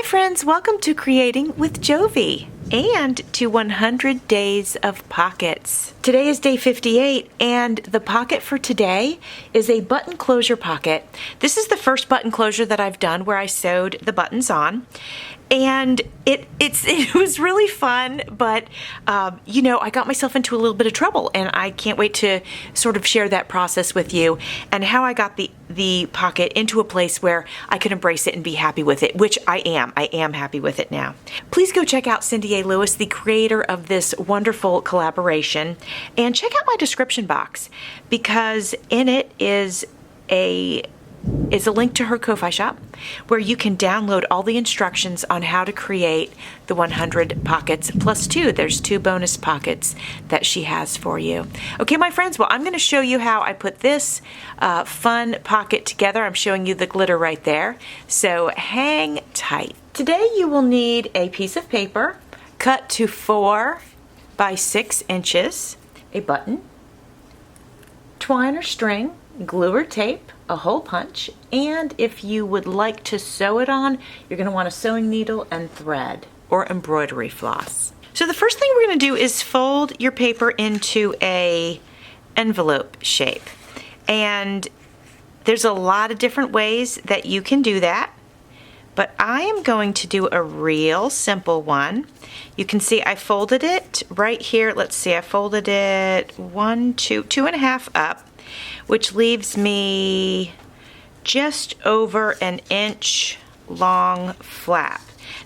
friends, welcome to Creating with Jovi and to 100 Days of Pockets. Today is day 58 and the pocket for today is a button closure pocket. This is the first button closure that I've done where I sewed the buttons on. And it was really fun, but I got myself into a little bit of trouble, and I can't wait to sort of share that process with you and how I got the pocket into a place where I could embrace it and be happy with it, which I am. I am happy with it now. Please go check out Cindy A. Lewis, the creator of this wonderful collaboration, and check out my description box because in it is a link to her Ko-Fi shop where you can download all the instructions on how to create the 100 pockets plus 2. There's 2 bonus pockets that she has for you. Okay, my friends, well, I'm going to show you how I put this fun pocket together. I'm showing you the glitter right there, so hang tight. Today you will need a piece of paper cut to 4 by 6 inches, a button, twine or string, glue or tape, a hole punch, and if you would like to sew it on, you're going to want a sewing needle and thread or embroidery floss. So the first thing we're going to do is fold your paper into a envelope shape, and there's a lot of different ways that you can do that, but I am going to do a real simple one. You can see I folded it right here. Let's see, I folded it 2.5 up, which leaves me just over an inch long flap.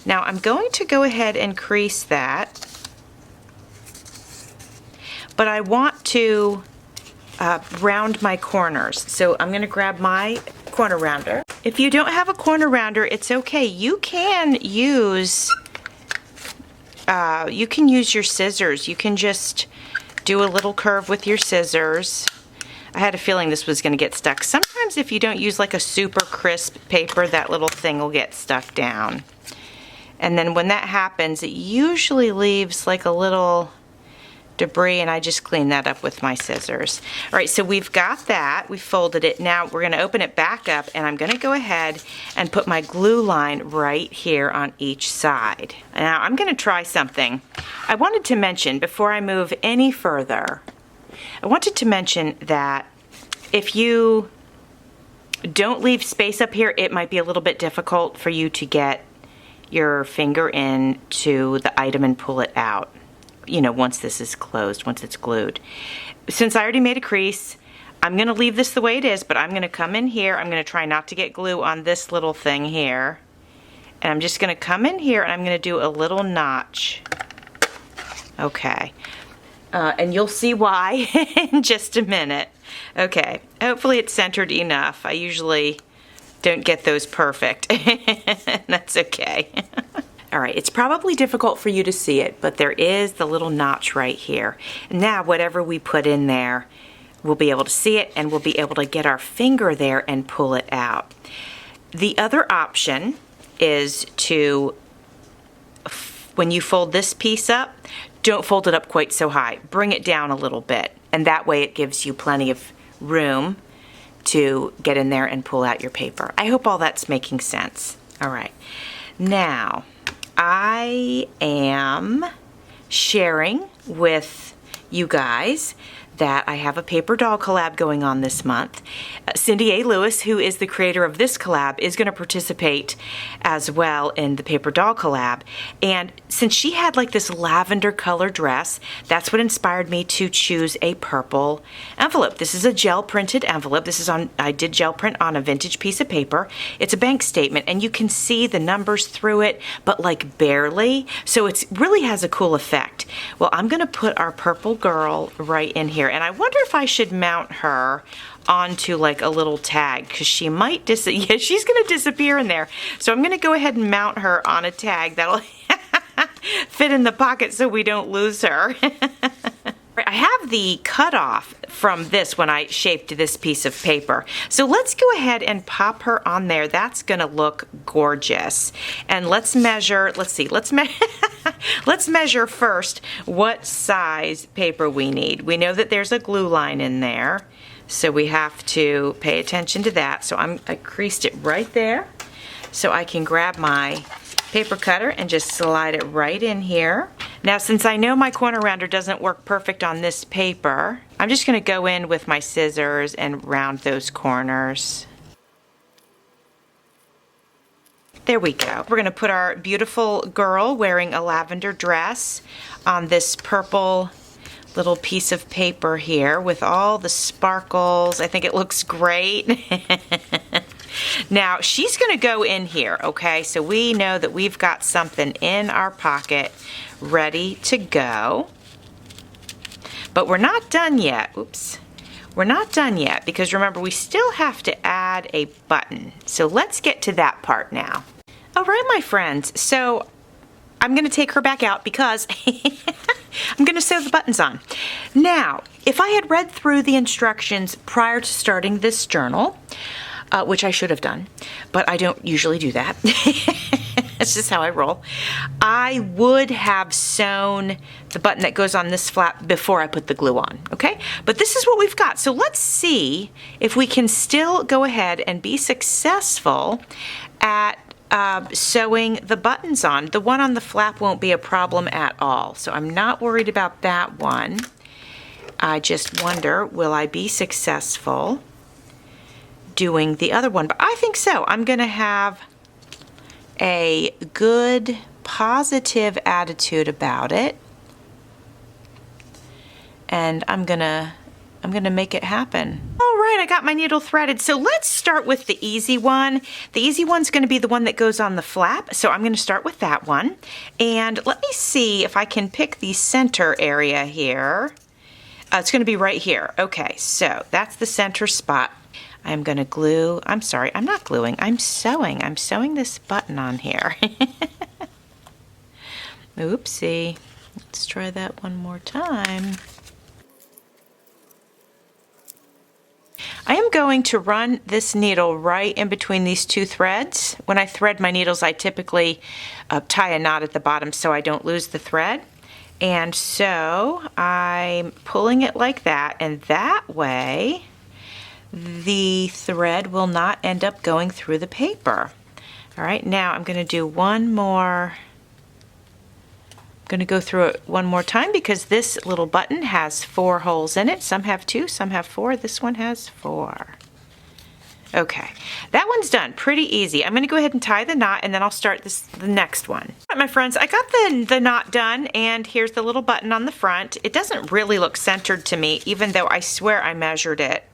Now I'm going to go ahead and crease that, but I want to round my corners. So I'm going to grab my corner rounder. If you don't have a corner rounder, it's okay. You can use your scissors. You can just do a little curve with your scissors. I had a feeling this was going to get stuck. Sometimes if you don't use like a super crisp paper, that little thing will get stuck down. And then when that happens, it usually leaves like a little debris, and I just clean that up with my scissors. All right, so we've got that. We folded it. Now we're going to open it back up, and I'm going to go ahead and put my glue line right here on each side. Now I'm going to try something. I wanted to mention before I move any further, I wanted to mention that if you don't leave space up here, it might be a little bit difficult for you to get your finger into the item and pull it out, once this is closed, once it's glued. Since I already made a crease, I'm going to leave this the way it is, but I'm going to come in here. I'm going to try not to get glue on this little thing here. And I'm just going to come in here and I'm going to do a little notch. Okay. And you'll see why in just a minute. Okay, hopefully it's centered enough. I usually don't get those perfect. That's okay. All right, it's probably difficult for you to see it, but there is the little notch right here. Now, whatever we put in there, we'll be able to see it, and we'll be able to get our finger there and pull it out. The other option is to, when you fold this piece up, don't fold it up quite so high. Bring it down a little bit, and that way it gives you plenty of room to get in there and pull out your paper. I hope all that's making sense. All right. Now, I am sharing with you guys that I have a paper doll collab going on this month. Cindy A. Lewis, who is the creator of this collab, is going to participate as well in the paper doll collab. And since she had like this lavender color dress, that's what inspired me to choose a purple envelope. This is a gel printed envelope. I did gel print on a vintage piece of paper. It's a bank statement, and you can see the numbers through it, but like barely. So it really has a cool effect. Well, I'm going to put our purple girl right in here. And I wonder if I should mount her onto like a little tag, because she might she's going to disappear in there. So I'm going to go ahead and mount her on a tag that'll fit in the pocket so we don't lose her. I have the cutoff from this when I shaped this piece of paper. So let's go ahead and pop her on there. That's going to look gorgeous. And let's measure, let's measure first what size paper we need. We know that there's a glue line in there, so we have to pay attention to that. So I creased it right there so I can grab my paper cutter and just slide it right in here. Now, since I know my corner rounder doesn't work perfect on this paper, I'm just going to go in with my scissors and round those corners. There we go. We're going to put our beautiful girl wearing a lavender dress on this purple little piece of paper here with all the sparkles. I think it looks great. Now, she's going to go in here, okay? So we know that we've got something in our pocket ready to go. But we're not done yet. Oops. We're not done yet because remember, we still have to add a button. So let's get to that part now. All right, my friends. So I'm going to take her back out because I'm going to sew the buttons on. Now, if I had read through the instructions prior to starting this journal, which I should have done, but I don't usually do that. That's just how I roll. I would have sewn the button that goes on this flap before I put the glue on, okay? But this is what we've got. So let's see if we can still go ahead and be successful at sewing the buttons on. The one on the flap won't be a problem at all, so I'm not worried about that one. I just wonder, will I be successful doing the other one? But I think so. I'm going to have a good, positive attitude about it, and I'm gonna make it happen. All right, I got my needle threaded. So let's start with the easy one. The easy one's going to be the one that goes on the flap. So I'm going to start with that one, and let me see if I can pick the center area here. It's going to be right here. Okay, so that's the center spot. I'm going to glue, I'm sorry, I'm not gluing, I'm sewing. I'm sewing this button on here. Oopsie. Let's try that one more time. I am going to run this needle right in between these two threads. When I thread my needles, I typically tie a knot at the bottom so I don't lose the thread. And so I'm pulling it like that, and that way the thread will not end up going through the paper. All right, now I'm going to do one more. I'm going to go through it one more time because this little button has 4 holes in it. Some have 2, some have 4. This one has 4. Okay, that one's done. Pretty easy. I'm going to go ahead and tie the knot, and then I'll start the next one. All right, my friends, I got the knot done, and here's the little button on the front. It doesn't really look centered to me, even though I swear I measured it.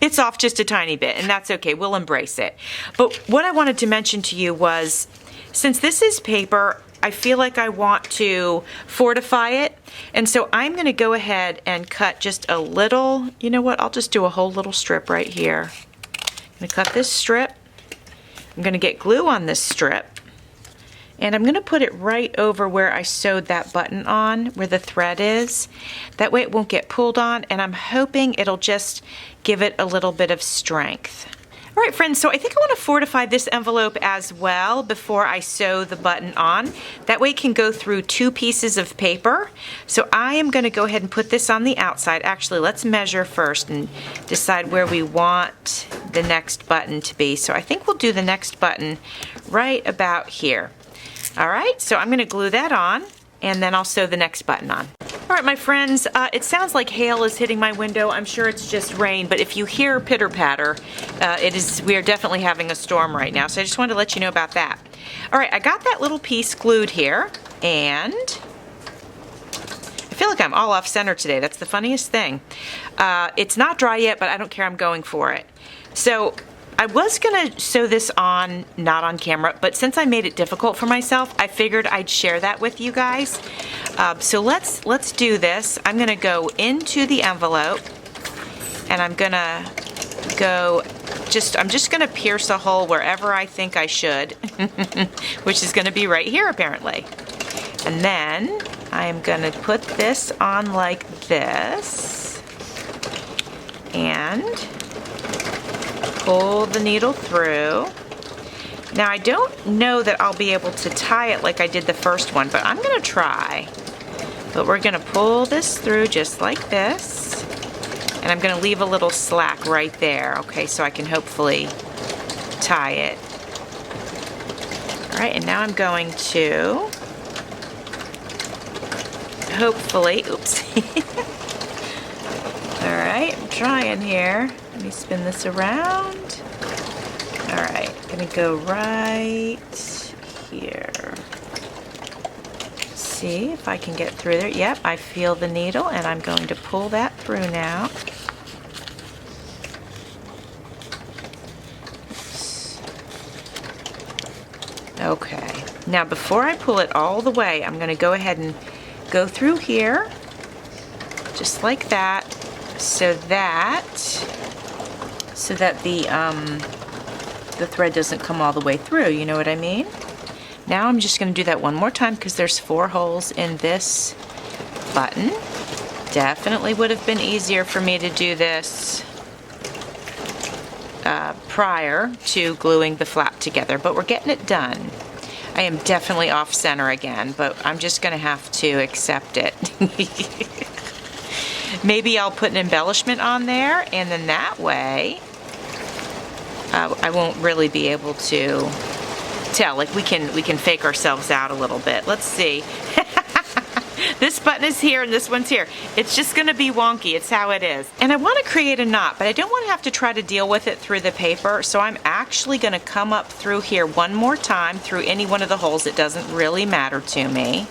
It's off just a tiny bit, and that's okay. We'll embrace it. But what I wanted to mention to you was, since this is paper, I feel like I want to fortify it, and so I'm going to go ahead and cut just a little, you know what, I'll just do a whole little strip right here. I'm going to cut this strip. I'm going to get glue on this strip, and I'm going to put it right over where I sewed that button on, where the thread is. That way it won't get pulled on, and I'm hoping it'll just give it a little bit of strength. All right, friends, so I think I want to fortify this envelope as well before I sew the button on. That way it can go through 2 pieces of paper. So I am going to go ahead and put this on the outside. Actually, let's measure first and decide where we want the next button to be. So I think we'll do the next button right about here. All right, so I'm going to glue that on, and then I'll sew the next button on. All right, my friends, it sounds like hail is hitting my window. I'm sure it's just rain, but if you hear pitter-patter, we are definitely having a storm right now, so I just wanted to let you know about that. All right, I got that little piece glued here, and I feel like I'm all off center today. That's the funniest thing. It's not dry yet, but I don't care. I'm going for it. So I was going to sew this on, not on camera, but since I made it difficult for myself, I figured I'd share that with you guys. So let's do this. I'm going to go into the envelope, and I'm going to go, I'm just going to pierce a hole wherever I think I should, which is going to be right here apparently. And then I'm going to put this on like this, and pull the needle through. Now I don't know that I'll be able to tie it like I did the first one, but I'm going to try. But we're going to pull this through just like this, and I'm going to leave a little slack right there, okay, so I can hopefully tie it. right, and now I'm going to hopefully, oops. All right, I'm trying here. Let me spin this around. All right, gonna go right here. See if I can get through there. Yep, I feel the needle, and I'm going to pull that through now. Okay, now before I pull it all the way, I'm going to go ahead and go through here, just like that, so that the thread doesn't come all the way through, you know what I mean? Now I'm just going to do that one more time because there's 4 holes in this button. Definitely would have been easier for me to do this prior to gluing the flap together, but we're getting it done. I am definitely off center again, but I'm just going to have to accept it. Maybe I'll put an embellishment on there, and then that way I won't really be able to tell. Like we can fake ourselves out a little bit. Let's see. This button is here and this one's here. It's just going to be wonky. It's how it is. And I want to create a knot, but I don't want to have to try to deal with it through the paper. So I'm actually going to come up through here one more time through any one of the holes. It doesn't really matter to me.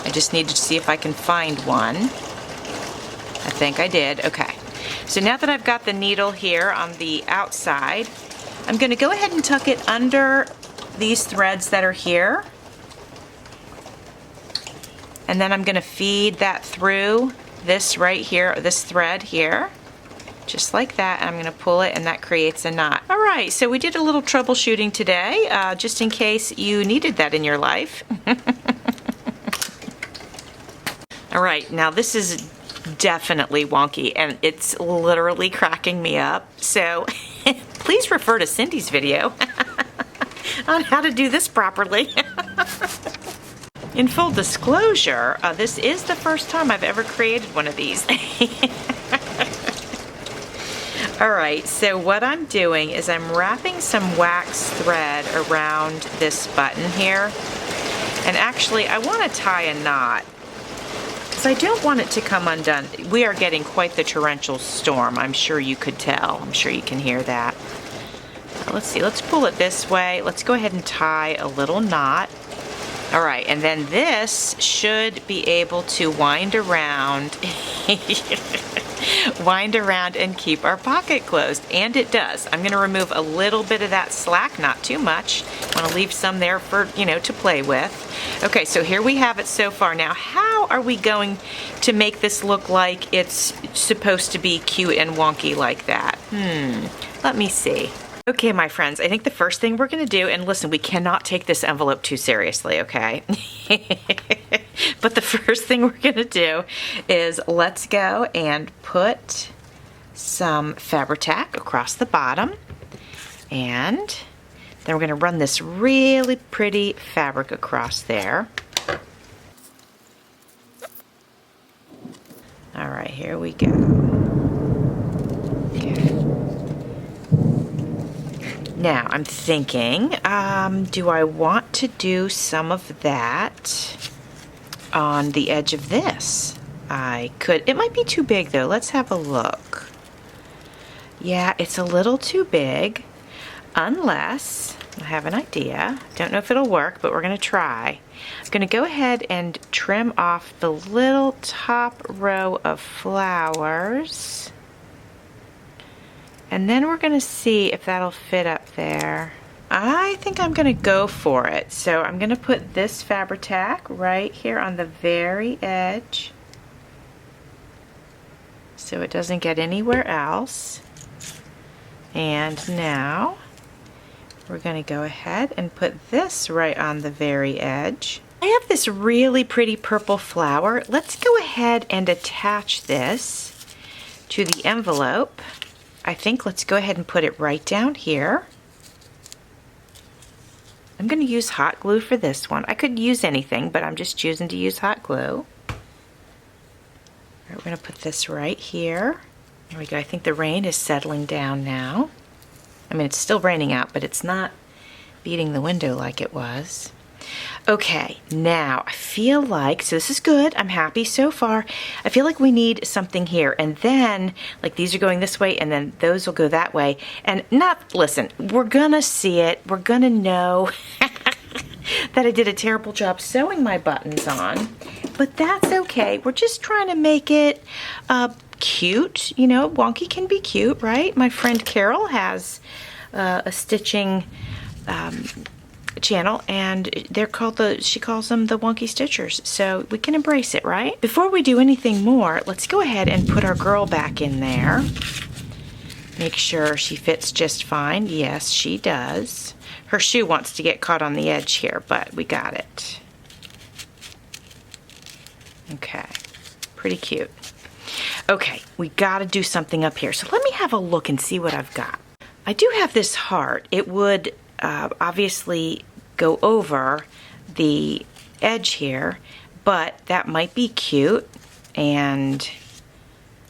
I just need to see if I can find one. I think I did. Okay. So now that I've got the needle here on the outside, I'm going to go ahead and tuck it under these threads that are here. And then I'm going to feed that through this right here, this thread here, just like that. And I'm going to pull it, and that creates a knot. All right, so we did a little troubleshooting today, just in case you needed that in your life. All right, now this is definitely wonky, and it's literally cracking me up. So please refer to Cindy's video on how to do this properly. In full disclosure, this is the first time I've ever created one of these. Alright, so what I'm doing is I'm wrapping some wax thread around this button here. And actually, I want to tie a knot, because I don't want it to come undone. We are getting quite the torrential storm, I'm sure you could tell. I'm sure you can hear that. Let's see, let's pull it this way. Let's go ahead and tie a little knot. All right, and then this should be able to wind around, wind around and keep our pocket closed, and it does. I'm gonna remove a little bit of that slack, not too much. I wanna leave some there for, you know, to play with. Okay, so here we have it so far. Now, how are we going to make this look like it's supposed to be cute and wonky like that? Let me see. Okay, my friends, I think the first thing we're going to do, and listen, we cannot take this envelope too seriously, okay? But the first thing we're going to do is let's go and put some Fabri-Tac across the bottom, and then we're going to run this really pretty fabric across there. All right, here we go. Now, I'm thinking, do I want to do some of that on the edge of this? I could. It might be too big, though. Let's have a look. Yeah, it's a little too big, unless I have an idea. Don't know if it'll work, but we're going to try. I'm going to go ahead and trim off the little top row of flowers. And then we're going to see if that'll fit up there. I think I'm going to go for it. So I'm going to put this Fabri-Tac right here on the very edge, so it doesn't get anywhere else. And now we're going to go ahead and put this right on the very edge. I have this really pretty purple flower. Let's go ahead and attach this to the envelope. I think let's go ahead and put it right down here. I'm going to use hot glue for this one. I could use anything, but I'm just choosing to use hot glue. All right, we're going to put this right here. There we go. I think the rain is settling down now. I mean, it's still raining out, but it's not beating the window like it was. Okay, now I feel like, so this is good. I'm happy so far. I feel like we need something here. And then, like these are going this way and then those will go that way. And listen, we're gonna see it. We're gonna know that I did a terrible job sewing my buttons on. But that's okay. We're just trying to make it cute. You know, wonky can be cute, right? My friend Carol has a stitching channel, and she calls them the Wonky Stitchers, so we can embrace it, right? Before we do anything more, let's go ahead and put our girl back in there. Make sure she fits just fine. Yes, she does. Her shoe wants to get caught on the edge here, but we got it. Okay, pretty cute. Okay, we gotta do something up here, so let me have a look and see what I've got. I do have this heart. It would obviously go over the edge here, but that might be cute, and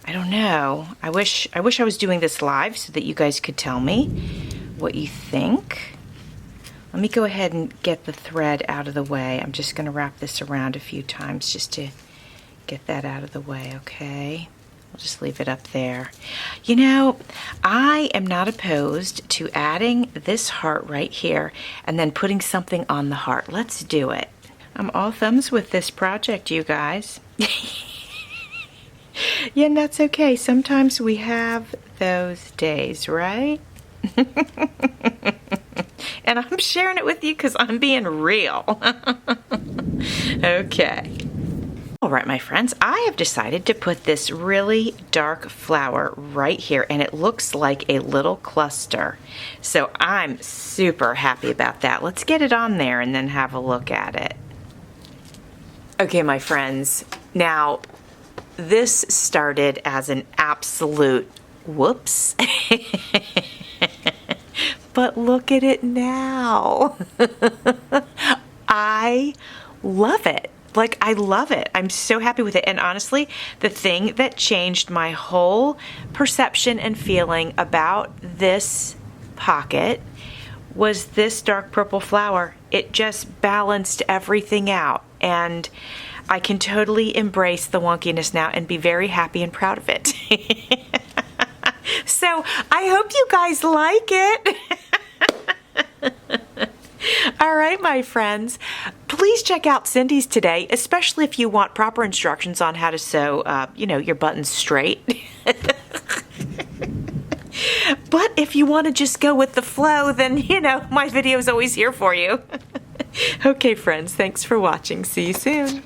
I don't know. I wish I was doing this live so that you guys could tell me what you think. Let me go ahead and get the thread out of the way. I'm just going to wrap this around a few times just to get that out of the way, okay? I'll just leave it up there. You know, I am not opposed to adding this heart right here and then putting something on the heart. Let's do it. I'm all thumbs with this project, you guys. Yeah, and that's okay. Sometimes we have those days, right? And I'm sharing it with you because I'm being real. Okay. All right, my friends, I have decided to put this really dark flower right here, and it looks like a little cluster. So I'm super happy about that. Let's get it on there and then have a look at it. Okay, my friends, now this started as an absolute whoops. But look at it now. I love it. Like, I love it. I'm so happy with it. And honestly, the thing that changed my whole perception and feeling about this pocket was this dark purple flower. It just balanced everything out. And I can totally embrace the wonkiness now and be very happy and proud of it. So I hope you guys like it. All right, my friends, please check out Cindy's today, especially if you want proper instructions on how to sew, your buttons straight. But if you want to just go with the flow, then, my video is always here for you. Okay, friends, thanks for watching. See you soon.